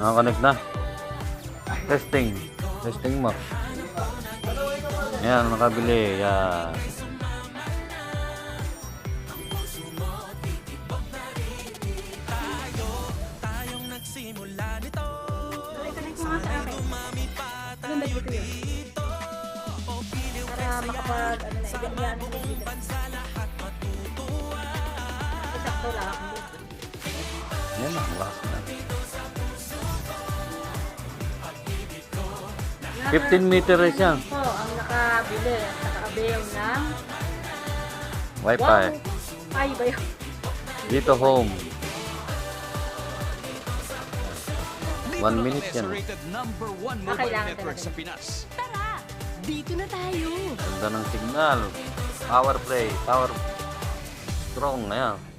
Nakakonect na. Testing. Testing mo. Ayan, nakabili. Yan. Connect mo nga sa akin. Ano ba dito yun? Para makapag, ano na, ibigyan mo dito. Sakto lang ako dito. Yan, lakas na. 15 meter rin siya. Po, ang nakabili at naka-avail ng Wi-Fi. Ay ba yun? Dito home. 1 minute yan. Number 1 mobile Kailangan network talaga. sa Pinas. Tara, dito na tayo. Ganda ng signal. Power play. Power strong. Ayan.